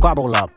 Squabble up,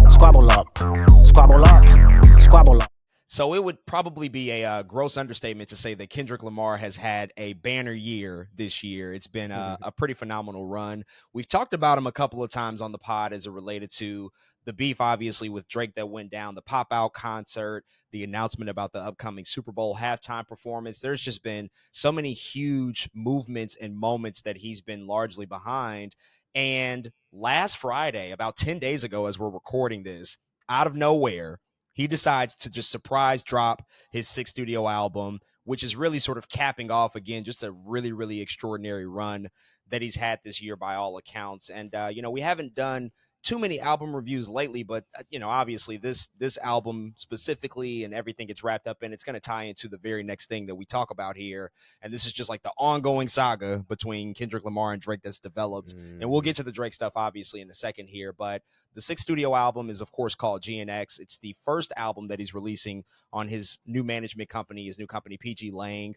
squabble up, squabble up, squabble up. So it would probably be a gross understatement to say that Kendrick Lamar has had a banner year this year. It's been a pretty phenomenal run. We've talked about him a couple of times on the pod as it related to the beef, obviously, with Drake that went down, the pop out concert, the announcement about the upcoming Super Bowl halftime performance. There's just been so many huge movements and moments that he's been largely behind. And last Friday, about 10 days ago, as we're recording this, out of nowhere, he decides to just surprise drop his sixth studio album, which is really sort of capping off, again, just a really, really extraordinary run that he's had this year by all accounts. And, we haven't done too many album reviews lately, but, obviously this album specifically and everything gets wrapped up in, it's going to tie into the very next thing that we talk about here. And this is just like the ongoing saga between Kendrick Lamar and Drake that's developed. And we'll get to the Drake stuff, obviously, in a second here. But the sixth studio album is, of course, called GNX. It's the first album that he's releasing on his new management company, his new company, PG Lang.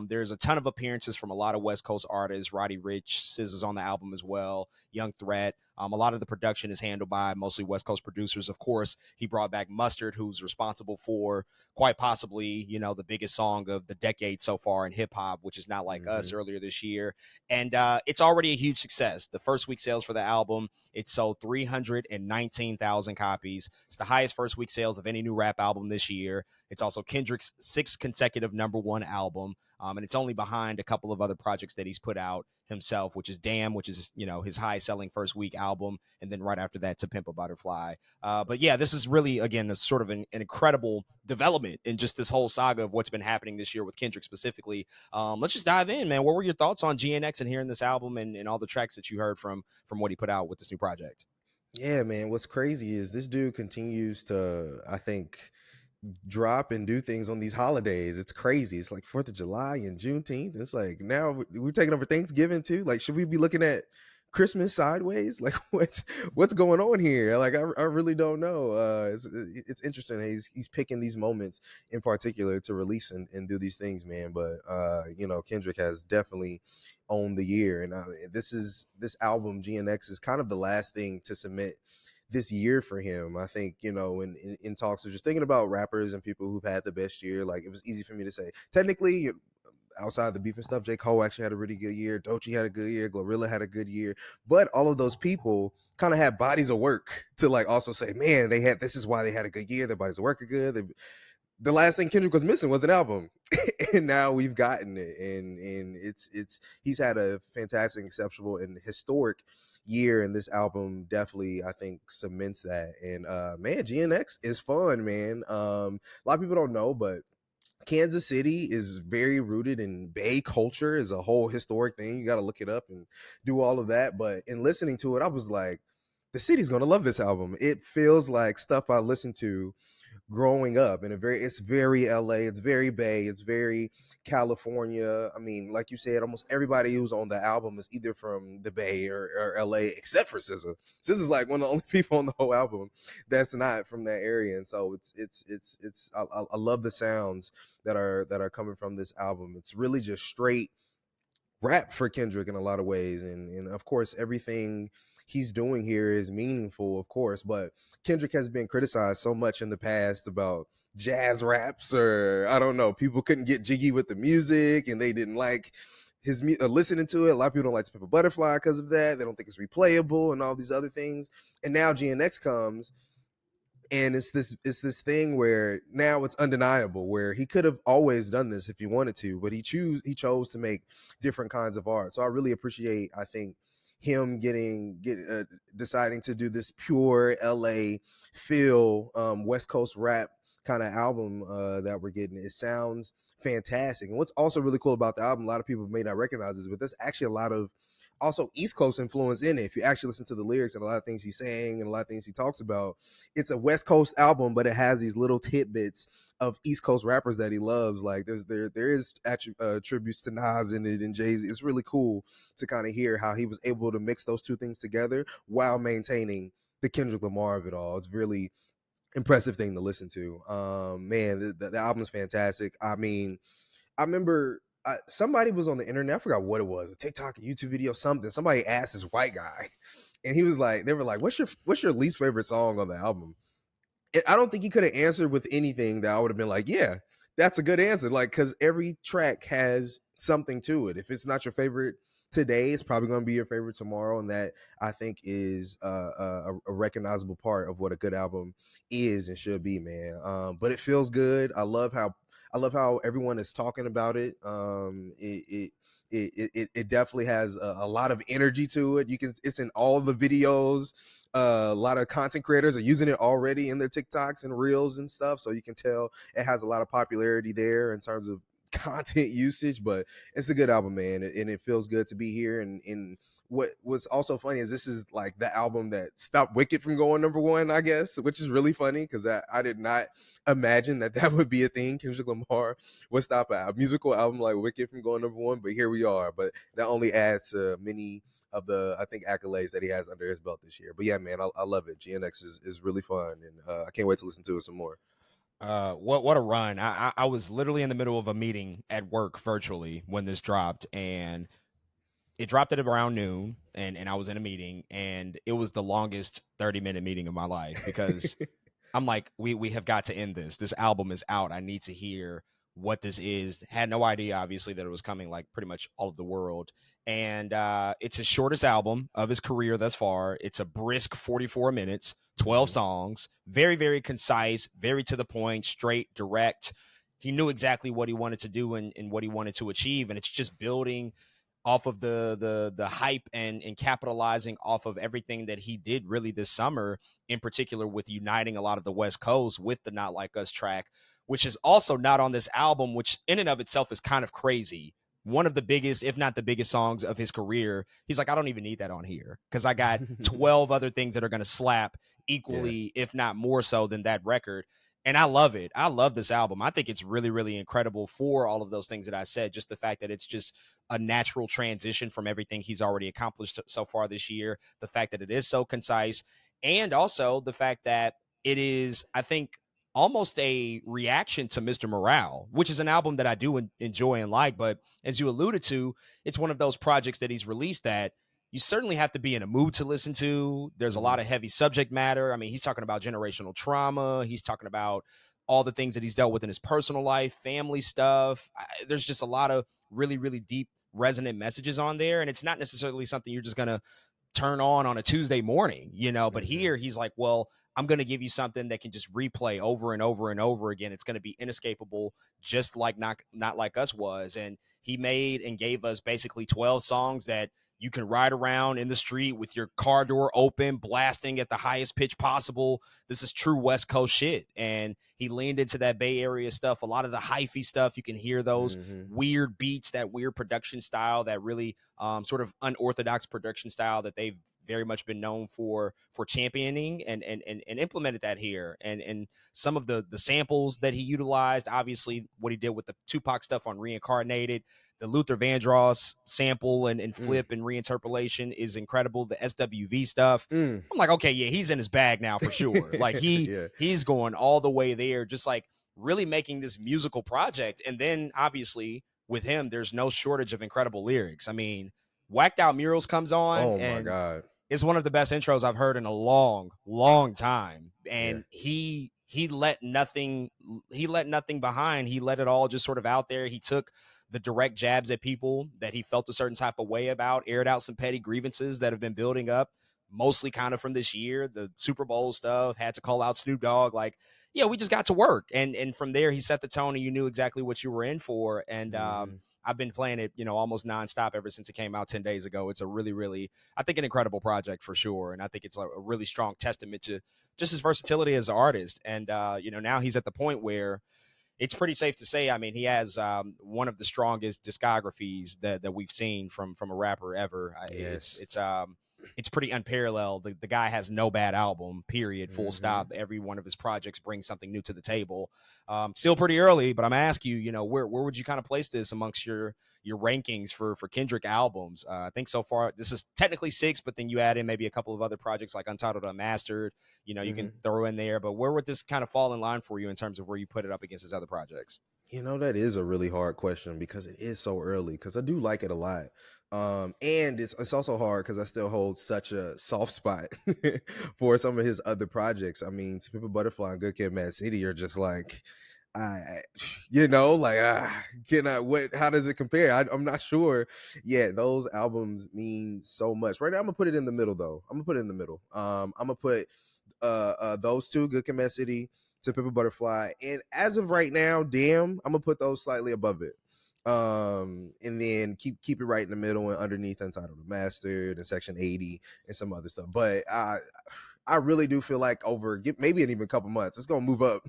There's a ton of appearances from a lot of West Coast artists. Roddy Ricch, SZA is on the album as well, Young Threat. A lot of the production is handled by mostly West Coast producers. Of course, he brought back Mustard, who's responsible for quite possibly, the biggest song of the decade so far in hip hop, which is Not Like Us, earlier this year. And it's already a huge success. The first week sales for the album, it sold 319,000 copies. It's the highest first week sales of any new rap album this year. It's also Kendrick's sixth consecutive #1 album. And it's only behind a couple of other projects that he's put out himself, which is Damn, which is, his highest selling first week album. And then right after that, To Pimp a Butterfly. But yeah, this is really, again, a sort of an incredible development in just this whole saga of what's been happening this year with Kendrick specifically. Let's just dive in, man. What were your thoughts on GNX and hearing this album and all the tracks that you heard from what he put out with this new project? Yeah, man. What's crazy is this dude continues to, I think, drop and do things on these holidays. It's crazy. It's like 4th of July and Juneteenth. It's like now we're taking over Thanksgiving too. Like, should we be looking at Christmas sideways? Like, what's going on here? Like, I really don't know. It's interesting. He's picking these moments in particular to release and do these things, man. But Kendrick has definitely owned the year, and this album GNX is kind of the last thing to submit this year for him. I think, in talks of just thinking about rappers and people who've had the best year, like, it was easy for me to say, technically, outside the beef and stuff, J. Cole actually had a really good year. Doechii had a good year. Glorilla had a good year. But all of those people kind of had bodies of work to, like, also say, man, this is why they had a good year. Their bodies of work are good. The last thing Kendrick was missing was an album. And now we've gotten it. And he's had a fantastic, exceptional, and historic year, and this album definitely, I think, cements that. And man, GNX is fun, man. A lot of people don't know, but Kansas City is very rooted in Bay culture, is a whole historic thing. You got to look it up and do all of that. But in listening to it, I was like, the city's gonna love this album. It feels like stuff I listened to growing up, and it's very LA, it's very Bay, it's very California. I mean, like you said, almost everybody who's on the album is either from the Bay or LA, except for SZA. SZA's like one of the only people on the whole album that's not from that area. And so I love the sounds that are coming from this album. It's really just straight rap for Kendrick in a lot of ways, and of course everything he's doing here is meaningful, of course, but Kendrick has been criticized so much in the past about jazz raps, or I don't know, people couldn't get jiggy with the music and they didn't like his listening to it. A lot of people don't like To Pimp a Butterfly because of that. They don't think it's replayable and all these other things. And now GNX comes, and it's this thing where now it's undeniable, where he could have always done this if he wanted to, but he chose to make different kinds of art. So I really appreciate, I think, him deciding to do this pure LA feel, West Coast rap kind of album that we're getting. It sounds fantastic. And what's also really cool about the album, a lot of people may not recognize this, but there's actually a lot of also East Coast influence in it. If you actually listen to the lyrics and a lot of things he's saying and a lot of things he talks about, it's a West Coast album, but it has these little tidbits of East Coast rappers that he loves. Like there is tributes to Nas in it and Jay-Z. It's really cool to kind of hear how he was able to mix those two things together while maintaining the Kendrick Lamar of it all. It's really impressive thing to listen to. Man, the album is fantastic. I mean, I remember somebody was on the internet, I forgot what it was, a TikTok, a YouTube video, something. Somebody asked this white guy and he was like, they were like, what's your least favorite song on the album? And I don't think he could have answered with anything that I would have been like, yeah, that's a good answer. Like, because every track has something to it. If it's not your favorite today, it's probably going to be your favorite tomorrow, and that I think is a recognizable part of what a good album is and should be, man. But it feels good. I love how everyone is talking about it. It definitely has a lot of energy to it. It's in all the videos. A lot of content creators are using it already in their TikToks and reels and stuff, so you can tell it has a lot of popularity there in terms of content usage. But it's a good album, man, and it feels good to be here. And what's also funny is this is like the album that stopped Wicked from going number one, I guess, which is really funny because I did not imagine that would be a thing. Kendrick Lamar would stop a musical album like Wicked from going number one, but here we are. But that only adds to many of the, I think, accolades that he has under his belt this year. But yeah, man, I love it. GNX is really fun, and I can't wait to listen to it some more. What a run. I was literally in the middle of a meeting at work virtually when this dropped, and it dropped at around noon, and I was in a meeting, and it was the longest 30-minute meeting of my life because I'm like, we have got to end this. This album is out. I need to hear what this is. Had no idea, obviously, that it was coming like pretty much all of the world. And it's his shortest album of his career thus far. It's a brisk 44 minutes, 12 songs, very, very concise, very to the point, straight, direct. He knew exactly what he wanted to do and what he wanted to achieve. And it's just building off of the hype and capitalizing off of everything that he did really this summer, in particular with uniting a lot of the West Coast with the Not Like Us track, which is also not on this album, which in and of itself is kind of crazy. One of the biggest, if not the biggest songs of his career. He's like, I don't even need that on here because I got 12 other things that are going to slap equally, if not more so than that record. And I love it. I love this album. I think it's really, really incredible for all of those things that I said. Just the fact that it's just a natural transition from everything he's already accomplished so far this year. The fact that it is so concise, and also the fact that it is, I think, almost a reaction to Mr. Morale, which is an album that I do enjoy and like. But as you alluded to, it's one of those projects that he's released that you certainly have to be in a mood to listen to. There's a lot of heavy subject matter. I mean, he's talking about generational trauma. He's talking about all the things that he's dealt with in his personal life, family stuff. There's just a lot of really, really deep, resonant messages on there. And it's not necessarily something you're just going to turn on a Tuesday morning, but here he's like, well, I'm going to give you something that can just replay over and over and over again. It's going to be inescapable, just like Not Like Us was. And he made and gave us basically 12 songs that you can ride around in the street with your car door open, blasting at the highest pitch possible. This is true West Coast shit. And he leaned into that Bay Area stuff, a lot of the hyphy stuff. You can hear those weird beats, that weird production style, that really sort of unorthodox production style that they've very much been known for championing, and implemented that here. And some of the samples that he utilized, obviously what he did with the Tupac stuff on Reincarnated, the Luther Vandross sample and flip and reinterpolation is incredible. The SWV stuff, I'm like, okay, yeah, he's in his bag now for sure. Like he's going all the way there, just like really making this musical project. And then obviously with him, there's no shortage of incredible lyrics. I mean, Whacked Out Murals comes on. Oh and my God. It's one of the best intros I've heard in a long, long time. And he let nothing behind. He let it all just sort of out there. He took the direct jabs at people that he felt a certain type of way about, aired out some petty grievances that have been building up, mostly kind of from this year, the Super Bowl stuff, had to call out Snoop Dogg. Like, yeah, we just got to work. And from there, he set the tone and you knew exactly what you were in for. And I've been playing it, almost nonstop ever since it came out 10 days ago. It's a really, really, I think, an incredible project for sure. And I think it's a really strong testament to just his versatility as an artist. And, now he's at the point where it's pretty safe to say, I mean, he has one of the strongest discographies that we've seen from a rapper ever. Yes. It's pretty unparalleled. The guy has no bad album, period, full stop. Every one of his projects brings something new to the table. Still pretty early, but I'm going to ask you, where would you kind of place this amongst your rankings for Kendrick albums? I think so far, this is technically 6, but then you add in maybe a couple of other projects like Untitled Unmastered, you can throw in there. But where would this kind of fall in line for you in terms of where you put it up against his other projects? You know, that is a really hard question because it is so early. Because I do like it a lot, and it's also hard because I still hold such a soft spot for some of his other projects. I mean, To Pimp a Butterfly and Good Kid, Mad City are just like, I you know, like can I what? How does it compare? I'm not sure. Yeah, those albums mean so much. Right now, I'm gonna put it in the middle though. I'm gonna put it in the middle. I'm gonna put those two, Good Kid, Mad City, To Pimp a Butterfly, and as of right now, damn, I'm gonna put those slightly above it. And then keep it right in the middle and underneath Untitled Mastered and Section 80 and some other stuff. But I really do feel like over maybe in even a couple months, it's gonna move up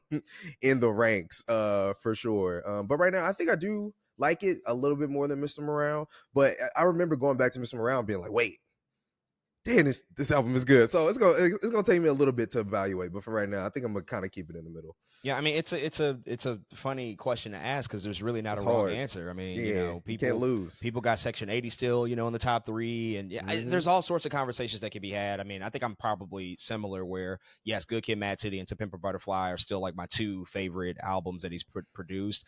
in the ranks, for sure. But right now, I think I do like it a little bit more than Mr. Morale. But I remember going back to Mr. Morale and being like, wait, damn, this album is good. So it's gonna take me a little bit to evaluate, but for right now, I think I'm gonna kind of keep it in the middle. Yeah, I mean, it's a funny question to ask because there's really not It's a wrong hard. answer. I mean, Yeah, you can't lose. people got Section 80 still, in the top 3, and there's all sorts of conversations that can be had. I mean, I think I'm probably similar where yes, Good Kid, Mad City, and To Pimp a Butterfly are still like my 2 favorite albums that he's produced.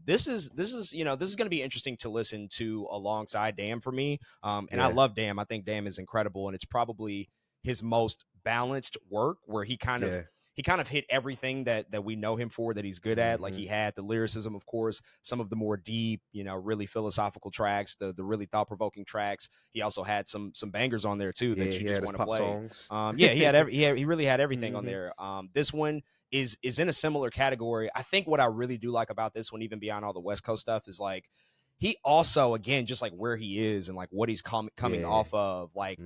This is this is going to be interesting to listen to alongside Damn for me. And I love Damn. I think Damn is incredible, and it's probably his most balanced work where he kind of hit everything that we know him for that he's good at. Like he had the lyricism, of course, some of the more deep, really philosophical tracks, the really thought-provoking tracks. He also had some bangers on there too that you just want to play. Songs. He really had everything on there. This one is in a similar category. I think what I really do like about this one, even beyond all the West Coast stuff, is like he also, again, just like where he is and like what he's coming off of, like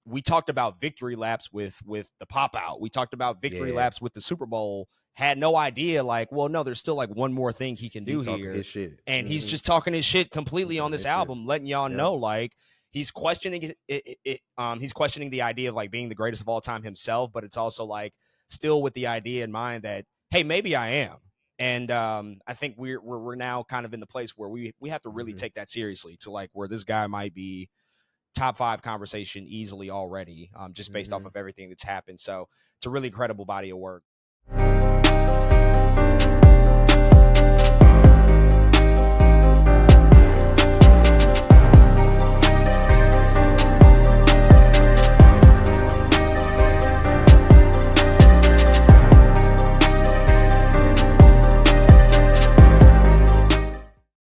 we talked about victory laps with the pop out. We talked about victory laps with the Super Bowl. Had no idea, like, well, no, there's still like one more thing he can do here. His shit. And he's just talking his shit completely on this album, letting y'all know, like, he's questioning it. He's questioning the idea of like being the greatest of all time himself, but it's also like still with the idea in mind that, hey, maybe I am. And I think we're now kind of in the place where we have to really take that seriously, to like where this guy might be top 5 conversation easily already, just based off of everything that's happened. So it's a really incredible body of work.